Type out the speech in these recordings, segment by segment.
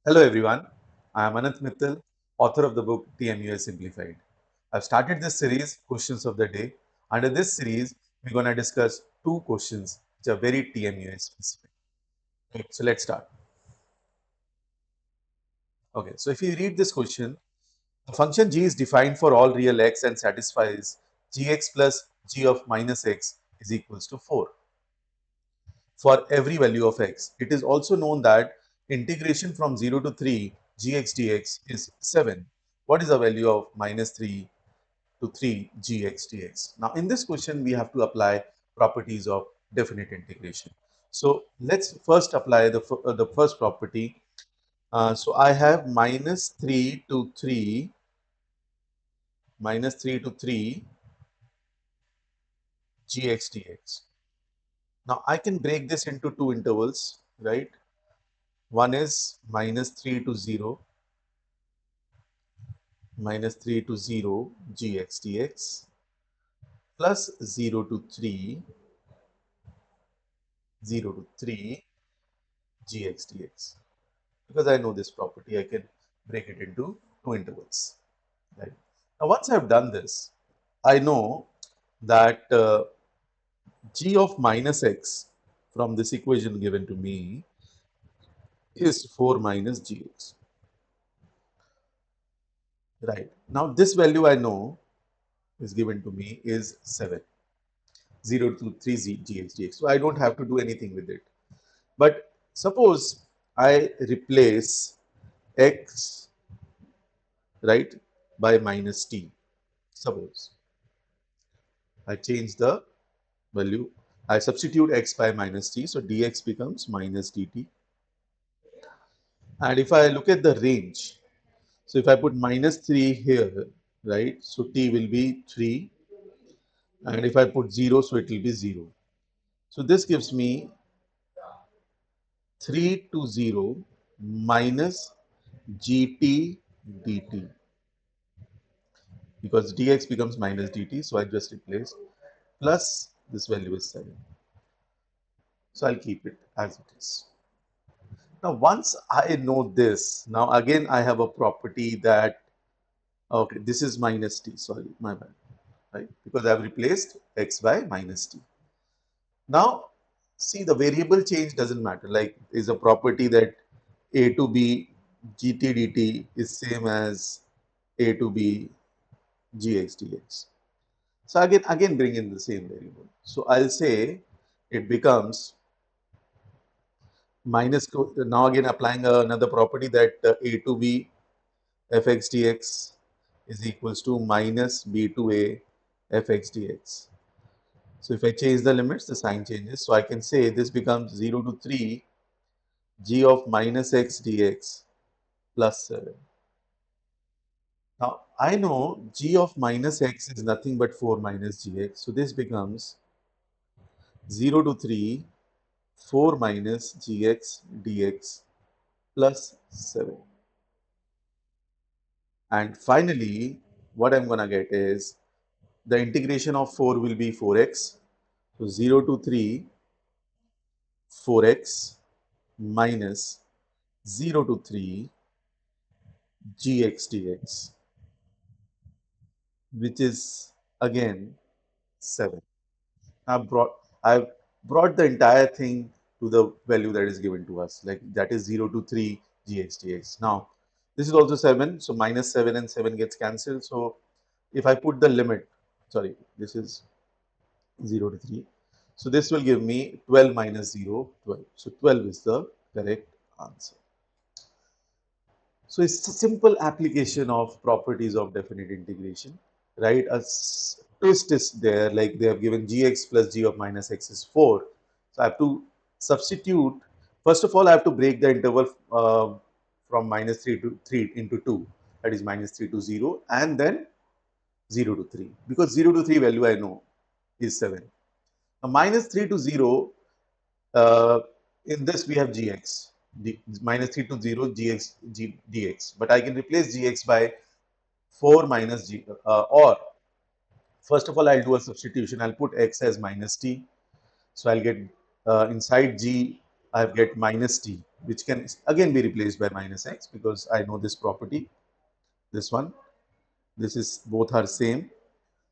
Hello everyone, I am Anant Mittal, author of the book TMUA Simplified. I've started this series, Questions of the Day. Under this series, we're going to discuss two questions which are very TMUA specific. Okay, so let's start. Okay, so if you read this question, the function g is defined for all real x and satisfies gx plus g of minus x is equals to 4 for every value of x. It is also known that integration from 0 to 3 gx dx is 7. What is the value of minus 3 to 3 gx dx? Now, in this question, we have to apply properties of definite integration. So, let's first apply the first property. So, I have minus 3 to 3 gx dx. Now, I can break this into two intervals, right? One is minus 3 to 0 gx dx plus 0 to 3 gx dx. Because I know this property, I can break it into two intervals. Right. Now, once I've done this, I know that g of minus x from this equation given to me is 4 minus gx. Right. Now, this value I know is given to me is 7. 0 to 3 gx dx. So, I don't have to do anything with it. But suppose I replace x, right, by minus t. Suppose I change the value, I substitute x by minus t, so dx becomes minus dt. And if I look at the range, so if I put minus 3 here, right, so t will be 3, and if I put 0, so it will be 0. So this gives me 3 to 0 minus gt dt, because dx becomes minus dt, so I just replace plus this value is 7. So I'll keep it as it is. Now, once I know this, now again I have a property that, okay, this is minus t, sorry, my bad, right? Because I've replaced x by minus t. Now, see, the variable change doesn't matter. Like, is a property that a to b gt dt is same as a to b gx dx. So again bring in the same variable. So I'll say it becomes minus, now again applying another property that a to b fx dx is equals to minus b to a fx dx. So if I change the limits, the sign changes. So I can say this becomes 0 to 3 g of minus x dx plus 7. Now I know g of minus x is nothing but 4 minus gx. So this becomes 0 to 3 4 minus gx dx plus 7. And finally, what I'm going to get is the integration of 4 will be 4x. So 0 to 3 4x minus 0 to 3 gx dx, which is again 7. I've brought the entire thing to the value that is given to us, like that is 0 to 3 gx dx. Now, this is also 7, so minus 7 and 7 gets cancelled. So if I put the limit, sorry, this is 0 to 3. So this will give me 12 minus 0, 12. So 12 is the correct answer. So it's a simple application of properties of definite integration, right? A twist is there, like they have given gx plus g of minus x is 4. So I have to substitute. First of all, I have to break the interval from minus 3 to 3 into 2, that is minus 3 to 0, and then 0 to 3, because 0 to 3 value I know is 7. Now, minus 3 to 0, uh, in this we have gx, minus 3 to 0 dx, but I can replace gx by 4 minus g, or first of all I'll do a substitution. I'll put x as minus t, so I'll get inside g I get minus t, which can again be replaced by minus x because I know this property. This one, this is both are same.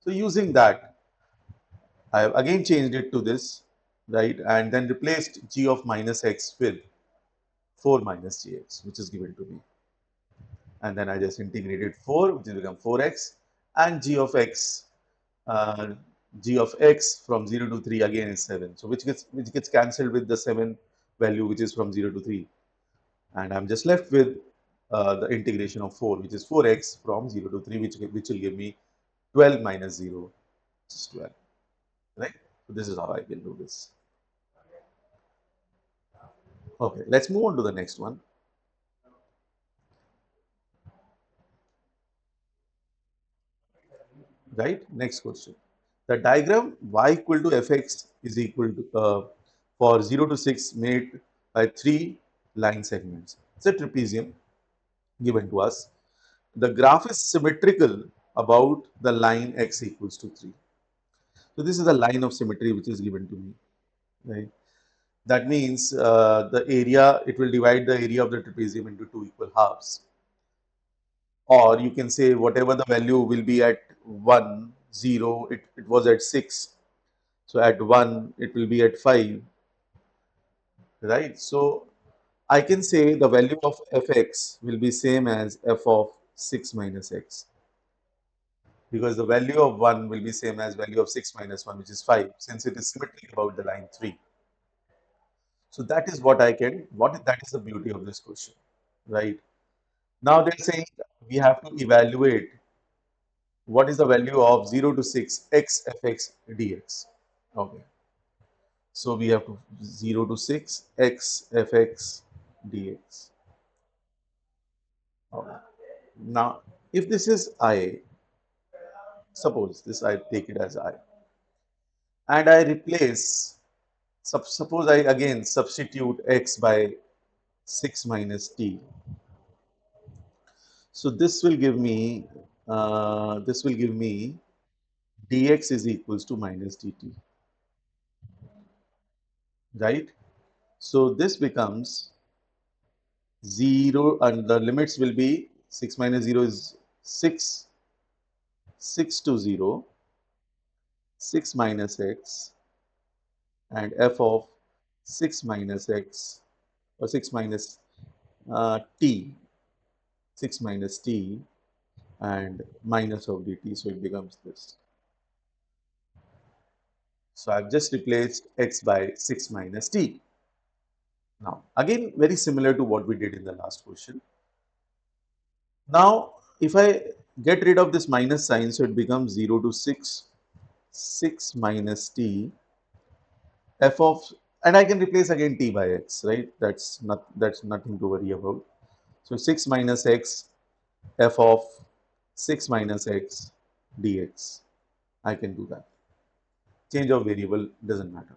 So using that, I have again changed it to this, right, and then replaced g of minus x with 4 minus gx, which is given to me. And then I just integrated 4, which will become 4x, and uh, g of x from 0 to 3 again is 7. So which gets cancelled with the 7 value, which is from 0 to 3. And I'm just left with the integration of 4, which is 4x from 0 to 3, which will give me 12 minus 0, which is 12, right? So this is how I can do this. Okay, let's move on to the next one, right? Next question. The diagram y equal to fx is equal to for 0 to 6 made by 3 line segments. It's a trapezium given to us. The graph is symmetrical about the line x equals to 3. So this is a line of symmetry which is given to me, right? That means the area, it will divide the area of the trapezium into two equal halves. Or you can say whatever the value will be at 1, 0, it was at 6. So at 1, it will be at 5, right? So I can say the value of fx will be same as f of 6 minus x, because the value of 1 will be same as value of 6 minus 1, which is 5, since it is symmetric about the line 3. So that is what I can, that is the beauty of this question, right? Now they're saying we have to evaluate what is the value of 0 to 6 x fx dx. Okay. So we have to 0 to 6 x fx dx. Okay. Now, if this is I, suppose this I take it as I, and I replace, suppose I again substitute x by 6 minus t. So this will give me dx is equals to minus dt, right? So this becomes 0, and the limits will be 6 minus 0 is 6, 6 to 0, 6 minus x, and f of 6 minus x, or 6 minus t, 6 minus t, and minus of dt. So it becomes this. So I've just replaced x by 6 minus t. Now, again, very similar to what we did in the last question. Now, if I get rid of this minus sign, so it becomes 0 to 6, 6 minus t, f of, and I can replace again t by x, right? That's nothing to worry about. So 6 minus x, f of 6 minus x dx. I can do that. Change of variable doesn't matter.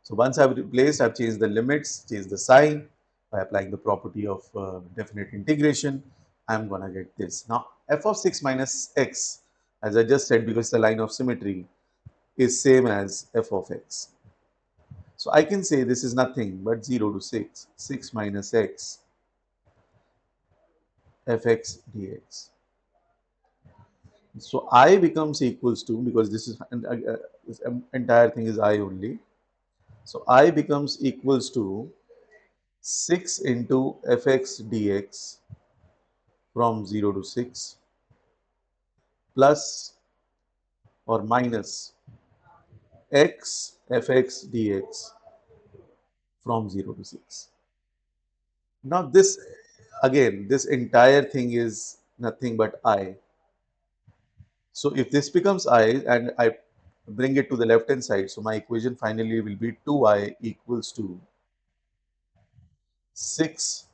So once I've replaced, I've changed the limits, changed the sign by applying the property of definite integration. I'm gonna get this. Now f of 6 minus x, as I just said, because the line of symmetry is same as f of x. So I can say this is nothing but 0 to 6, 6 minus x fx dx. So I becomes equals to, because this entire thing is I only. So I becomes equals to 6 into fx dx from 0 to 6 plus or minus x fx dx from 0 to 6. Now this, again, this entire thing is nothing but I. So if this becomes I and I bring it to the left hand side, so my equation finally will be 2I equals to 6,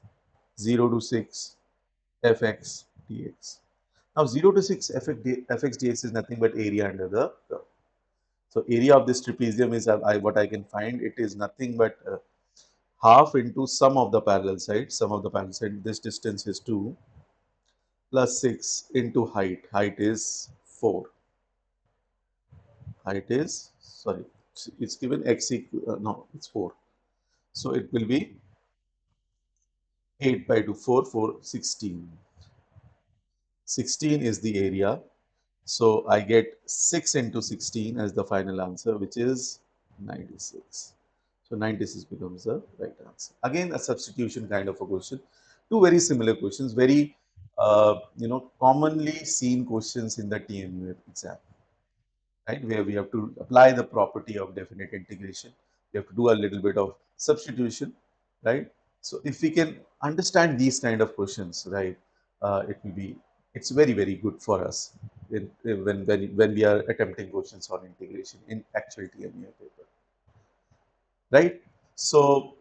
0 to 6 fx dx. Now 0 to 6 fx dx is nothing but area under the curve. So area of this trapezium is what I can find. It is nothing but half into sum of the parallel sides. Sum of the parallel side, this distance is 2 plus 6 into height. Height is 4. Height is, sorry, it's given x equal, no, it's 4. So it will be 8 by 2, 4, 4, 16. 16 is the area. So I get 6 into 16 as the final answer, which is 96. So 96 becomes the right answer. Again, a substitution kind of a question. Two very similar questions, very commonly seen questions in the TMU exam, right? Where we have to apply the property of definite integration. We have to do a little bit of substitution, right? So if we can understand these kind of questions, right, it will be, it's very, very good for us when we are attempting questions on integration in actual TMU paper, right? So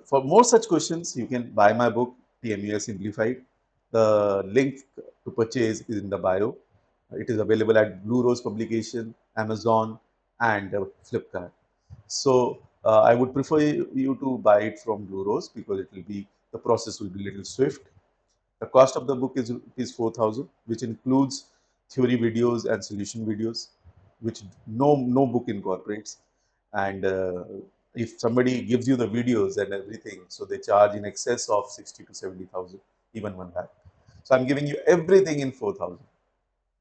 for more such questions, you can buy my book, TMUA Simplified. The link to purchase is in the bio. It is available at Blue Rose Publication, Amazon, and Flipkart. So I would prefer you to buy it from Blue Rose because it will be, the process will be little swift. The cost of the book is 4,000, which includes theory videos and solution videos, which no book incorporates. And if somebody gives you the videos and everything, so they charge in excess of 60 to 70,000, even 1 lakh. So I'm giving you everything in 4,000,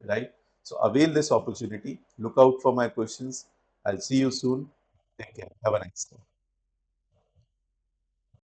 right? So avail this opportunity. Look out for my questions. I'll see you soon. Take care. Have a nice day.